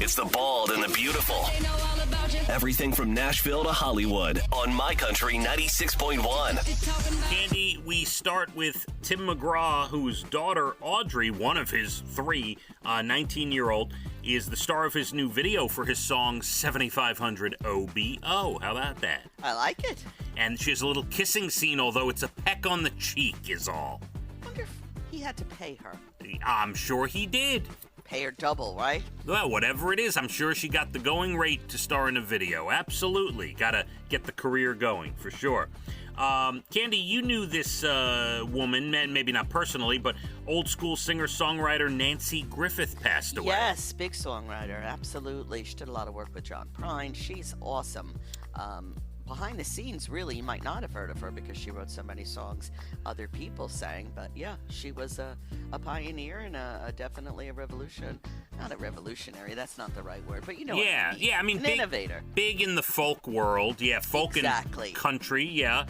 It's the bald and the beautiful. Everything from Nashville to Hollywood on My Country 96.1. Candy, we start with Tim McGraw, whose daughter, Audrey, one of his three, 19-year-old, is the star of his new video for his song 7500 OBO. How about that? I like it. And she has a little kissing scene, although it's a peck on the cheek is all. I wonder if he had to pay her. I'm sure he did. Pay her double, right? Well, whatever it is, I'm sure she got the going rate to star in a video. Absolutely. Gotta get the career going, for sure. Candy, you knew this woman, maybe not personally, but old school singer-songwriter Nancy Griffith passed away. Yes, big songwriter, absolutely. She did a lot of work with John Prine. She's awesome. Behind the scenes, really, you might not have heard of her because she wrote so many songs other people sang. But yeah, she was a pioneer and definitely a revolution. Not a revolutionary, that's not the right word, but you know yeah, what I mean. Yeah, I mean, an big, innovator. Big in the folk world, yeah, folk exactly. And country, yeah.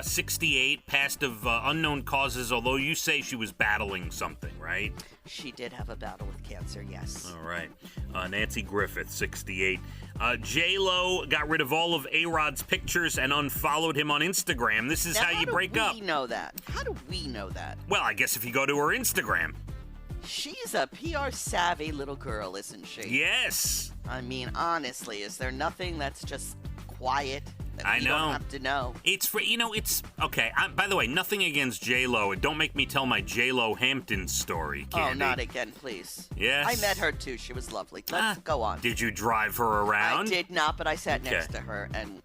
68, passed of unknown causes, although you say she was battling something, right? She did have a battle with cancer, yes. All right. Nancy Griffith, 68. J-Lo got rid of all of A-Rod's pictures and unfollowed him on Instagram. This is now, how you break up. How do we know that? How do we know that? Well, I guess if you go to her Instagram. She's a PR-savvy little girl, isn't she? Yes. I mean, honestly, is there nothing that's just quiet that we don't have to know? It's okay. By the way, nothing against J-Lo. Don't make me tell my J-Lo Hampton story, Candy. Oh, not again, please. Yes. I met her, too. She was lovely. Let's go on. Did you drive her around? I did not, but I sat next to her and,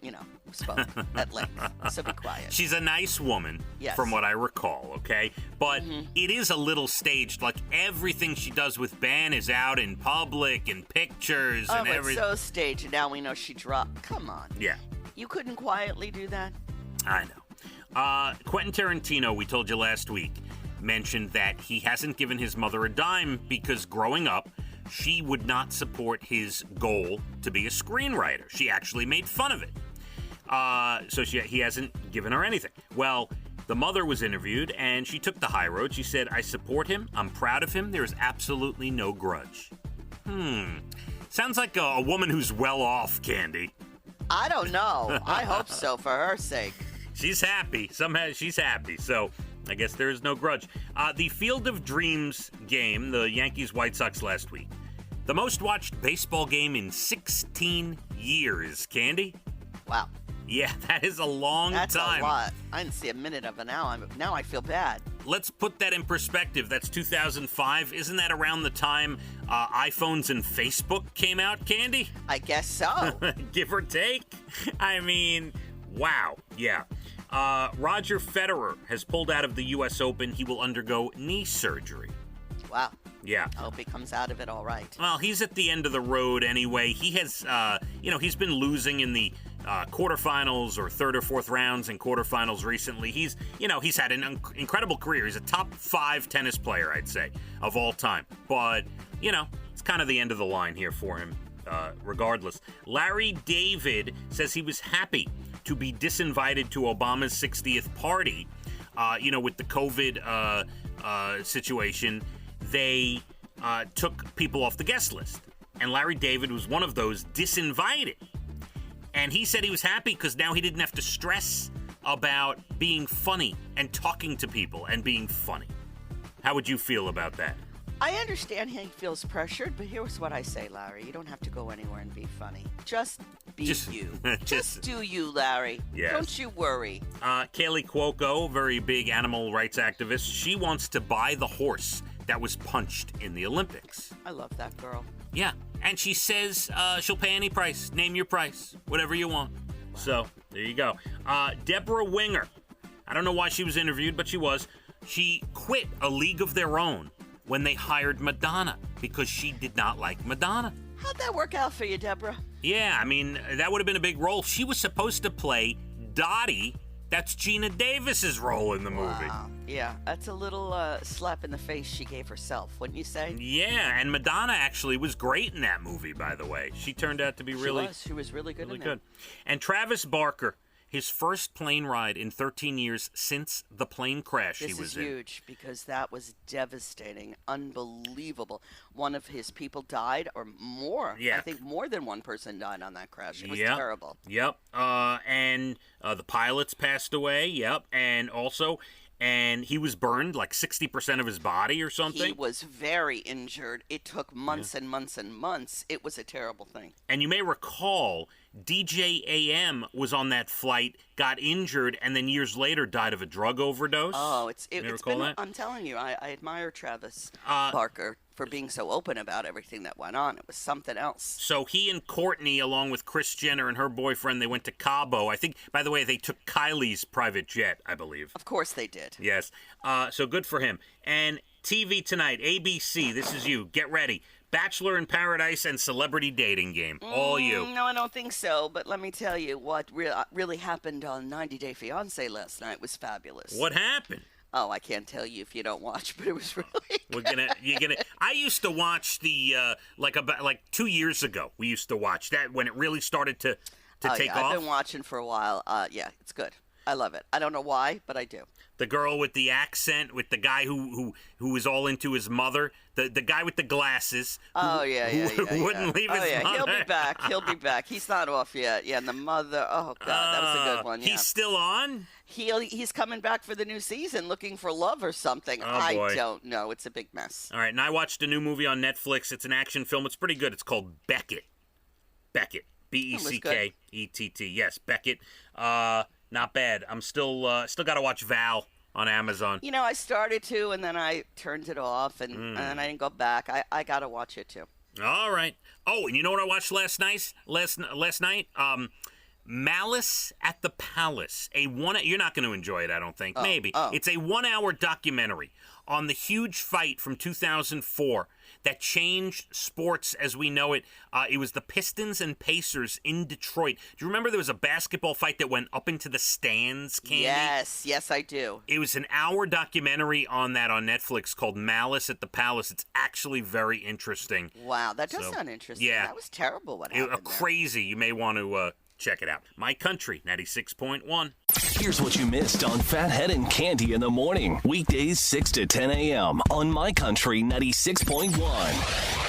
spoke at length. So be quiet. She's a nice woman, yes, from what I recall, okay? But it is a little staged. Like, everything she does with Ben is out in public and pictures and everything. Oh, it's so staged. And now we know she dropped. Come on. Yeah. You couldn't quietly do that? I know. Quentin Tarantino, we told you last week, mentioned that he hasn't given his mother a dime because growing up, she would not support his goal to be a screenwriter. She actually made fun of it. So he hasn't given her anything. Well, the mother was interviewed, and she took the high road. She said, I support him. I'm proud of him. There is absolutely no grudge. Sounds like a woman who's well off, Candy. I don't know. I hope so, for her sake. She's happy. Somehow she's happy. So I guess there is no grudge. The Field of Dreams game, the Yankees-White Sox last week. The most watched baseball game in 16 years, Candy. Wow. Yeah, that is a long That's time. That's a lot. I didn't see a minute of it now. Now I feel bad. Let's put that in perspective. That's 2005. Isn't that around the time iPhones and Facebook came out, Candy? I guess so. Give or take. I mean, wow. Yeah. Roger Federer has pulled out of the U.S. Open. He will undergo knee surgery. Wow. Yeah. I hope he comes out of it all right. Well, he's at the end of the road anyway. He has, he's been losing in the quarterfinals or third or fourth rounds in quarterfinals recently. He's had an incredible career. He's a top 5 tennis player, I'd say, of all time. But, it's kind of the end of the line here for him, regardless. Larry David says he was happy to be disinvited to Obama's 60th party. With the COVID situation, they took people off the guest list. And Larry David was one of those disinvited. And he said he was happy because now he didn't have to stress about being funny and talking to people and being funny. How would you feel about that? I understand he feels pressured, but here's what I say, Larry. You don't have to go anywhere and be funny. Just be you. Just do you, Larry. Yes. Don't you worry. Kaylee Cuoco, very big animal rights activist, she wants to buy the horse that was punched in the Olympics. I love that girl. Yeah, and she says she'll pay any price. Name your price, whatever you want. Wow. So, there you go. Deborah Winger. I don't know why she was interviewed, but she was. She quit A League of Their Own when they hired Madonna because she did not like Madonna. How'd that work out for you, Deborah? Yeah, I mean, that would have been a big role. She was supposed to play Dottie. That's Gina Davis's role in the movie. Wow. Yeah, that's a little slap in the face she gave herself, wouldn't you say? Yeah, and Madonna actually was great in that movie, by the way. She turned out to be She was really good in it. And Travis Barker his first plane ride in 13 years since the plane crash he was in. This is huge because that was devastating, unbelievable. One of his people died, or more. Yeah. I think more than one person died on that crash. It was terrible. Yep. And the pilots passed away. Yep. And he was burned like 60% of his body or something. He was very injured. It took months and months and months. It was a terrible thing. And you may recall DJ AM was on that flight, got injured, and then years later died of a drug overdose. Oh, it's been, that? I'm telling you, I admire Travis Barker for being so open about everything that went on. It was something else. So he and Courtney, along with Kris Jenner and her boyfriend, they went to Cabo. I think, by the way, they took Kylie's private jet, I believe. Of course they did. Yes. So good for him. And TV tonight, ABC, this is you. Get ready. Bachelor in Paradise and Celebrity Dating Game. All you. No, I don't think so. But let me tell you what really happened on 90 Day Fiancé last night was fabulous. What happened? Oh, I can't tell you if you don't watch, but it was really good. I used to watch the like 2 years ago. We used to watch that when it really started to take off. I've been watching for a while. Yeah, it's good. I love it. I don't know why, but I do. The girl with the accent, with the guy who was all into his mother, the guy with the glasses. Who wouldn't leave his mother. He'll be back. He'll be back. He's not off yet. Yeah, and the mother. Oh God, that was a good one. Yeah. He's still on. He's coming back for the new season, looking for love or something. Oh, boy. I don't know. It's a big mess. All right, and I watched a new movie on Netflix. It's an action film. It's pretty good. It's called Beckett. Beckett. Beckett. Yes, Beckett. Not bad. I'm still got to watch Val on Amazon. You know, I started to, and then I turned it off, and I didn't go back. I got to watch it too. All right. Oh, and you know what I watched last night? Malice at the Palace. You're not going to enjoy it, I don't think. Maybe. It's a 1-hour documentary on the huge fight from 2004 that changed sports as we know it. It was the Pistons and Pacers in Detroit. Do you remember there was a basketball fight that went up into the stands, Cande? Yes, I do. It was an hour documentary on that on Netflix called Malice at the Palace. It's actually very interesting. Wow, that does sound interesting. Yeah. That was terrible what happened there. Crazy. You may want to check it out. My Country, 96.1. Here's what you missed on Phathead and Cande in the morning. Weekdays 6 to 10 a.m. on My Country 96.1.